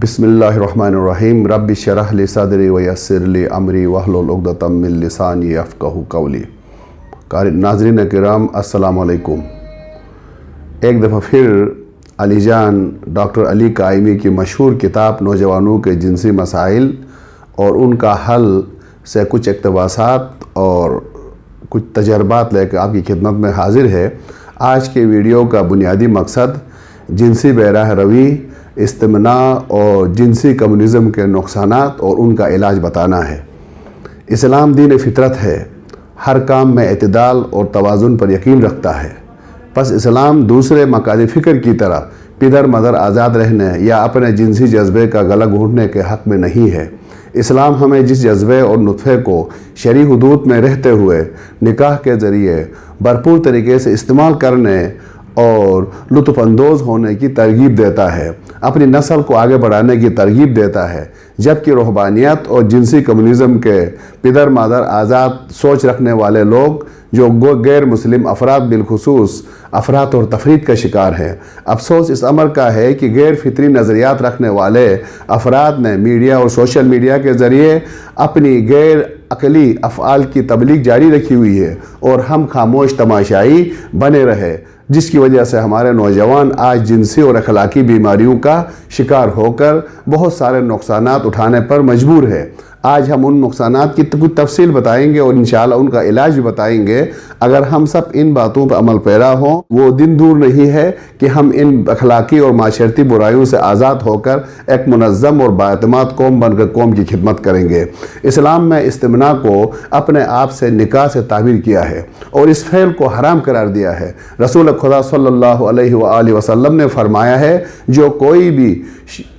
بسم اللہ الرحمن الرحیم رب اشرح لی صدری ویسر لی امری واحلل عقدۃ من لسانی یفقہوا قولی۔ ناظرین کرام السلام علیکم۔ ایک دفعہ پھر علی جان ڈاکٹر علی قائمی کی مشہور کتاب نوجوانوں کے جنسی مسائل اور ان کا حل سے کچھ اقتباسات اور کچھ تجربات لے کر آپ کی خدمت میں حاضر ہے۔ آج کے ویڈیو کا بنیادی مقصد جنسی بیراہ روی، استمناء اور جنسی کمیونزم کے نقصانات اور ان کا علاج بتانا ہے۔ اسلام دین فطرت ہے، ہر کام میں اعتدال اور توازن پر یقین رکھتا ہے۔ پس اسلام دوسرے مقاصد فکر کی طرح پدر مدر آزاد رہنے یا اپنے جنسی جذبے کا گلا گھونٹنے کے حق میں نہیں ہے۔ اسلام ہمیں جس جذبے اور نطفے کو شرعی حدود میں رہتے ہوئے نکاح کے ذریعے بھرپور طریقے سے استعمال کرنے اور لطف اندوز ہونے کی ترغیب دیتا ہے، اپنی نسل کو آگے بڑھانے کی ترغیب دیتا ہے، جبکہ روحانیت اور جنسی کمیونزم کے پدر مادر آزاد سوچ رکھنے والے لوگ جو غیر مسلم افراد بالخصوص افراط اور تفریط کا شکار ہیں۔ افسوس اس امر کا ہے کہ غیر فطری نظریات رکھنے والے افراد نے میڈیا اور سوشل میڈیا کے ذریعے اپنی غیر عقلی افعال کی تبلیغ جاری رکھی ہوئی ہے اور ہم خاموش تماشائی بنے رہے، جس کی وجہ سے ہمارے نوجوان آج جنسی اور اخلاقی بیماریوں کا شکار ہو کر بہت سارے نقصانات اٹھانے پر مجبور ہے۔ آج ہم ان نقصانات کی کچھ تفصیل بتائیں گے اور انشاءاللہ ان کا علاج بھی بتائیں گے۔ اگر ہم سب ان باتوں پر عمل پیرا ہوں، وہ دن دور نہیں ہے کہ ہم ان اخلاقی اور معاشرتی برائیوں سے آزاد ہو کر ایک منظم اور بااعتماد قوم بن کر قوم کی خدمت کریں گے۔ اسلام میں استمناء کو اپنے آپ سے نکاح سے تعبیر کیا ہے اور اس فعل کو حرام قرار دیا ہے۔ رسول خدا صلی اللہ علیہ وآلہ وسلم نے فرمایا ہے، جو کوئی بھی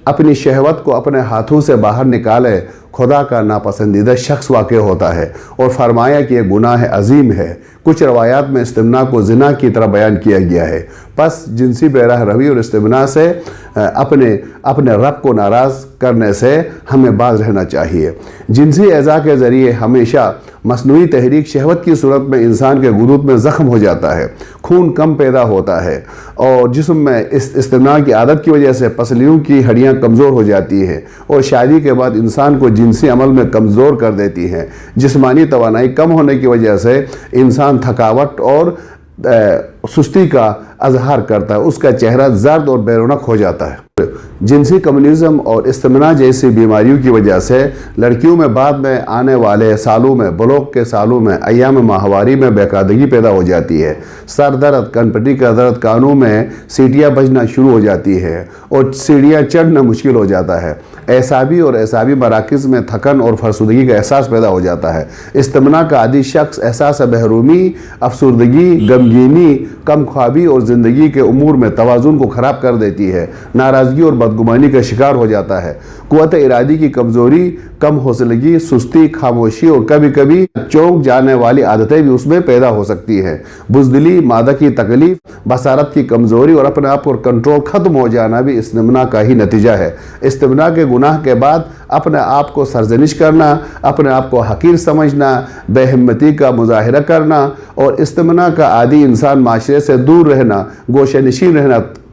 اپنی شہوت کو اپنے ہاتھوں سے باہر نکالے خدا کا ناپسندیدہ شخص واقع ہوتا ہے، اور فرمایا کہ یہ گناہ عظیم ہے۔ کچھ روایات میں استمناء کو زنا کی طرح بیان کیا گیا ہے۔ پس جنسی بیراہ روی اور استمناء سے اپنے رب کو ناراض کرنے سے ہمیں باز رہنا چاہیے۔ جنسی اعضاء کے ذریعے ہمیشہ مصنوعی تحریک شہوت کی صورت میں انسان کے غدود میں زخم ہو جاتا ہے، خون کم پیدا ہوتا ہے اور جسم میں استمناء کی عادت کی وجہ سے پسلیوں کی ہڈیاں کمزور ہو جاتی ہیں اور شادی کے بعد انسان کو جنسی عمل میں کمزور کر دیتی ہیں۔ جسمانی توانائی کم ہونے کی وجہ سے انسان تھکاوٹ اور سستی کا اظہار کرتا ہے، اس کا چہرہ زرد اور بے رونق ہو جاتا ہے۔ جنسی کمیونزم اور استمناء جیسی بیماریوں کی وجہ سے لڑکیوں میں بعد میں آنے والے سالوں میں، بلوغ کے سالوں میں، ایام ماہواری میں بے قاعدگی پیدا ہو جاتی ہے، سر درد، کن پٹی کا درد، کانوں میں سیٹیاں بجنا شروع ہو جاتی ہے اور سیڑھیاں چڑھنا مشکل ہو جاتا ہے۔ اعصابی مراکز میں تھکن اور فرسودگی کا احساس پیدا ہو جاتا ہے۔ استمناء کا عادی شخص احساس محرومی، افسردگی، غمگینی، کم خوابی اور زندگی کے امور میں توازن کو خراب کر دیتی ہے، ناراضگی اور بدگمانی کا شکار ہو جاتا ہے۔ قوت ارادی کی کمزوری، کم حوصلگی، سستی، خاموشی اور کبھی کبھی چونک جانے والی عادتیں بھی اس میں پیدا ہو سکتی ہیں۔ بزدلی، معدہ کی تکلیف، بصارت کی کمزوری اور اپنے آپ پر کنٹرول ختم ہو جانا بھی استمناء کا ہی نتیجہ ہے۔ استمناء کے گناہ کے بعد اپنے آپ کو سرزنش کرنا، اپنے آپ کو حقیر سمجھنا، بے ہمتی کا مظاہرہ کرنا اور استمناء کا عادی انسان معاشرے سے دور رہنا، گوشہ نشین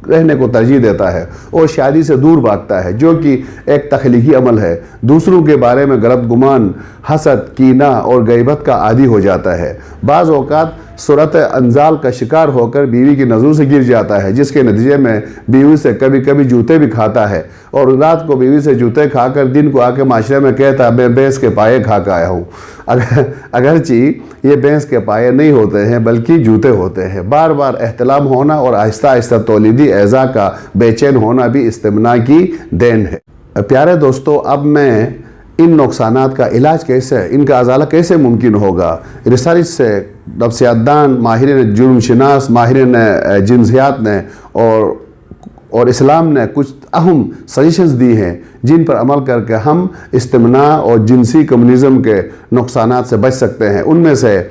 رہنے کو ترجیح دیتا ہے اور شادی سے دور بھاگتا ہے، جو کہ ایک تخلیقی عمل ہے۔ دوسروں کے بارے میں غلط گمان، حسد، کینہ اور غیبت کا عادی ہو جاتا ہے۔ بعض اوقات صورت انزال کا شکار ہو کر بیوی کی نظروں سے گر جاتا ہے، جس کے نتیجے میں بیوی سے کبھی کبھی جوتے بھی کھاتا ہے اور رات کو بیوی سے جوتے کھا کر دن کو آ کے معاشرے میں کہتا ہے میں بھینس کے پائے کھا کے آیا ہوں، اگرچہ یہ بھینس کے پائے نہیں ہوتے ہیں بلکہ جوتے ہوتے ہیں۔ بار بار احتلام ہونا اور آہستہ آہستہ تولیدی اعضاء کا بے چین ہونا بھی استمناء کی دین ہے۔ پیارے دوستو، اب میں ان نقصانات کا علاج کیسے، ان کا ازالہ کیسے ممکن ہوگا، ریسرچ سے نفسیات دان، ماہرین جرم شناس، ماہرین جنسیات نے اور اسلام نے کچھ اہم سجیشنز دی ہیں جن پر عمل کر کے ہم استمناء اور جنسی کمیونزم کے نقصانات سے بچ سکتے ہیں۔ ان میں سے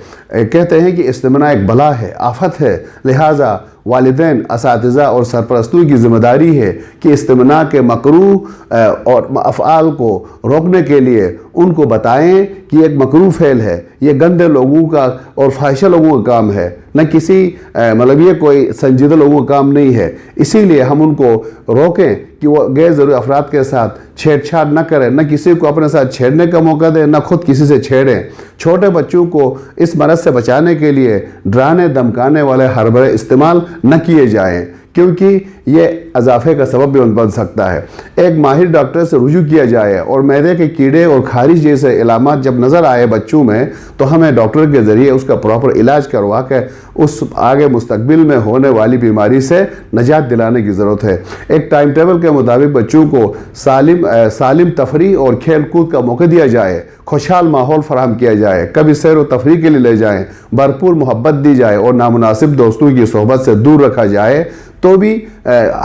کہتے ہیں کہ استمناء ایک بلا ہے، آفت ہے، لہٰذا والدین، اساتذہ اور سرپرستوں کی ذمہ داری ہے کہ استمناء کے مکروہ اور افعال کو روکنے کے لیے ان کو بتائیں کہ یہ ایک مکروہ فعل ہے، یہ گندے لوگوں کا اور فاحشہ لوگوں کا کام ہے، نہ کسی یہ کوئی سنجیدہ لوگوں کا کام نہیں ہے۔ اسی لیے ہم ان کو روکیں کہ وہ غیر ضروری افراد کے ساتھ چھیڑ چھاڑ نہ کریں، نہ کسی کو اپنے ساتھ چھیڑنے کا موقع دیں، نہ خود کسی سے چھیڑیں۔ چھوٹے بچوں کو اس مرض سے بچانے کے لیے ڈرانے دھمکانے والے حربے استعمال نہ کیے جائیں، کیونکہ یہ اضافے کا سبب بھی بن سکتا ہے۔ ایک ماہر ڈاکٹر سے رجوع کیا جائے، اور معدے کے کیڑے اور خارش جیسے علامات جب نظر آئے بچوں میں تو ہمیں ڈاکٹر کے ذریعے اس کا پراپر علاج کروا کے اس آگے مستقبل میں ہونے والی بیماری سے نجات دلانے کی ضرورت ہے۔ ایک ٹائم ٹیبل کے مطابق بچوں کو سالم تفریح اور کھیل کود کا موقع دیا جائے، خوشحال ماحول فراہم کیا جائے، کبھی سیر و تفریح کے لیے لے جائیں، بھرپور محبت دی جائے اور نامناسب دوستوں کی صحبت سے دور رکھا جائے، تو بھی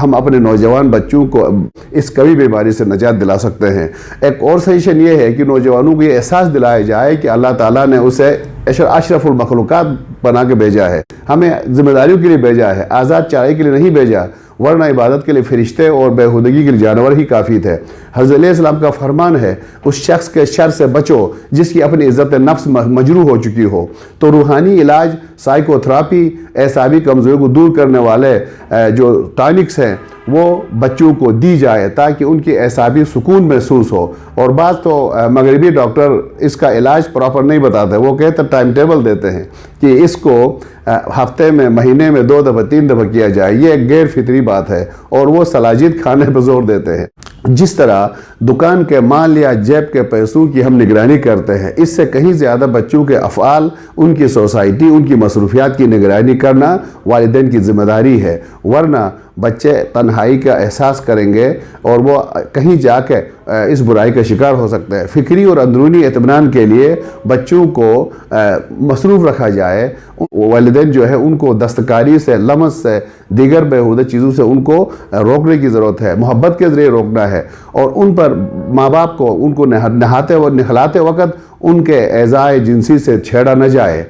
ہم اپنے نوجوان بچوں کو اس کبھی بیماری سے نجات دلا سکتے ہیں۔ ایک اور سجیشن یہ ہے کہ نوجوانوں کو یہ احساس دلایا جائے کہ اللہ تعالیٰ نے اسے اشرف المخلوقات بنا کے بھیجا ہے، ہمیں ذمہ داریوں کے لیے بھیجا ہے، آزاد چارے کے لیے نہیں بھیجا، ورنہ عبادت کے لیے فرشتے اور بےہودگی کے لیے جانور ہی کافی تھے۔ حضرت علیہ السلام کا فرمان ہے، اس شخص کے شر سے بچو جس کی اپنی عزت نفس مجروح ہو چکی ہو۔ تو روحانی علاج، سائیکو تھراپی، اعصابی کمزوری کو دور کرنے والے جو ٹانکس ہیں وہ بچوں کو دی جائے تاکہ ان کی اعصابی سکون محسوس ہو۔ اور بعض تو مغربی ڈاکٹر اس کا علاج پراپر نہیں بتاتے، وہ کہتے ٹائم ٹیبل دیتے ہیں کہ اس کو ہفتے میں، مہینے میں 2 دفعہ 3 دفعہ کیا جائے۔ یہ ایک غیر فطری بات ہے اور وہ سلاجید کھانے پر زور دیتے ہیں۔ جس طرح دکان کے مال یا جیب کے پیسوں کی ہم نگرانی کرتے ہیں، اس سے کہیں زیادہ بچوں کے افعال، ان کی سوسائٹی، ان کی مصروفیات کی نگرانی کرنا والدین کی ذمہ داری ہے، ورنہ بچے تنہائی کا احساس کریں گے اور وہ کہیں جا کے اس برائی کا شکار ہو سکتے ہیں۔ فکری اور اندرونی اطمینان کے لیے بچوں کو مصروف رکھا جائے۔ والدین جو ہے ان کو دستکاری سے، لمس سے، دیگر بیہودہ چیزوں سے ان کو روکنے کی ضرورت ہے، محبت کے ذریعے روکنا ہے، اور ان پر ماں باپ کو ان کو نہاتے و نہلاتے وقت ان کے اعضائے جنسی سے چھیڑا نہ جائے،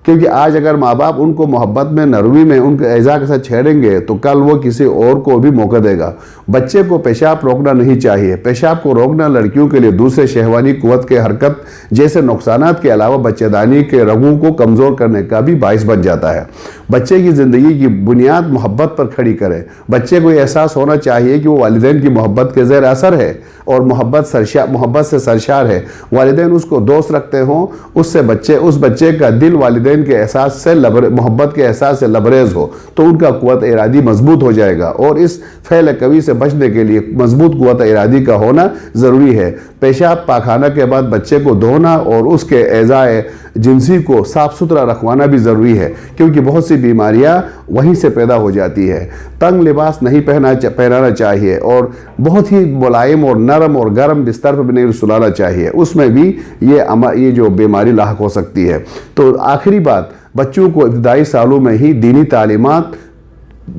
کیونکہ آج اگر ماں باپ ان کو محبت میں، نرمی میں ان کے اعضاء کے ساتھ چھیڑیں گے تو کل وہ کسی اور کو بھی موقع دے گا۔ بچے کو پیشاب روکنا نہیں چاہیے۔ پیشاب کو روکنا لڑکیوں کے لیے دوسرے شہوانی قوت کے حرکت جیسے نقصانات کے علاوہ بچہ دانی کے رگوں کو کمزور کرنے کا بھی باعث بن جاتا ہے۔ بچے کی زندگی کی بنیاد محبت پر کھڑی کرے۔ بچے کو یہ احساس ہونا چاہیے کہ وہ والدین کی محبت کے زیر اثر ہے اور محبت سے سرشار ہے۔ والدین اس کو دوست رکھتے ہوں، اس بچے کا دل والدین کے احساس سے محبت کے احساس سے لبریز ہو تو ان کا قوت ارادی مضبوط ہو جائے گا، اور اس فعل قوی سے بچنے کے لیے مضبوط قوت ارادی کا ہونا ضروری ہے۔ پیشاب پاخانہ کے بعد بچے کو دھونا اور اس کے اعضائے جنسی کو صاف ستھرا رکھوانا بھی ضروری ہے، کیونکہ بہت سی بیماریاں وہیں سے پیدا ہو جاتی ہے۔ تنگ لباس نہیں پہنانا چاہیے، اور بہت ہی ملائم اور نرم اور گرم بستر پر بھی نہیں سلانا چاہیے، اس میں بھی یہ جو بیماری لاحق ہو سکتی ہے۔ تو آخری بات، بچوں کو ابتدائی سالوں میں ہی دینی تعلیمات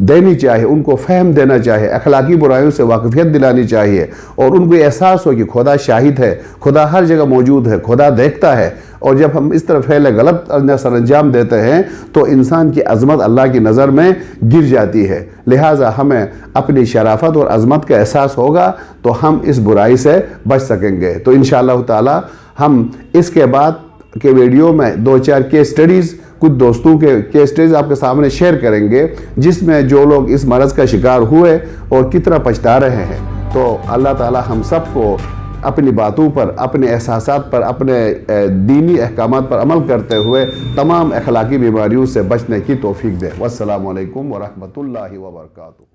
دینی چاہیے، ان کو فہم دینا چاہیے، اخلاقی برائیوں سے واقفیت دلانی چاہیے، اور ان کو احساس ہو کہ خدا شاہد ہے، خدا ہر جگہ موجود ہے، خدا دیکھتا ہے۔ اور جب ہم اس طرح فعل غلط سر انجام دیتے ہیں تو انسان کی عظمت اللہ کی نظر میں گر جاتی ہے۔ لہٰذا ہمیں اپنی شرافت اور عظمت کا احساس ہوگا تو ہم اس برائی سے بچ سکیں گے۔ تو انشاءاللہ تعالی ہم اس کے بعد کے ویڈیو میں 2-4 کیس سٹڈیز، کچھ دوستوں کے کیس سٹڈیز آپ کے سامنے شیئر کریں گے، جس میں جو لوگ اس مرض کا شکار ہوئے اور کتنا پچھتا رہے ہیں۔ تو اللہ تعالی ہم سب کو اپنی باتوں پر، اپنے احساسات پر، اپنے دینی احکامات پر عمل کرتے ہوئے تمام اخلاقی بیماریوں سے بچنے کی توفیق دے۔ والسلام علیکم ورحمۃ اللہ وبرکاتہ۔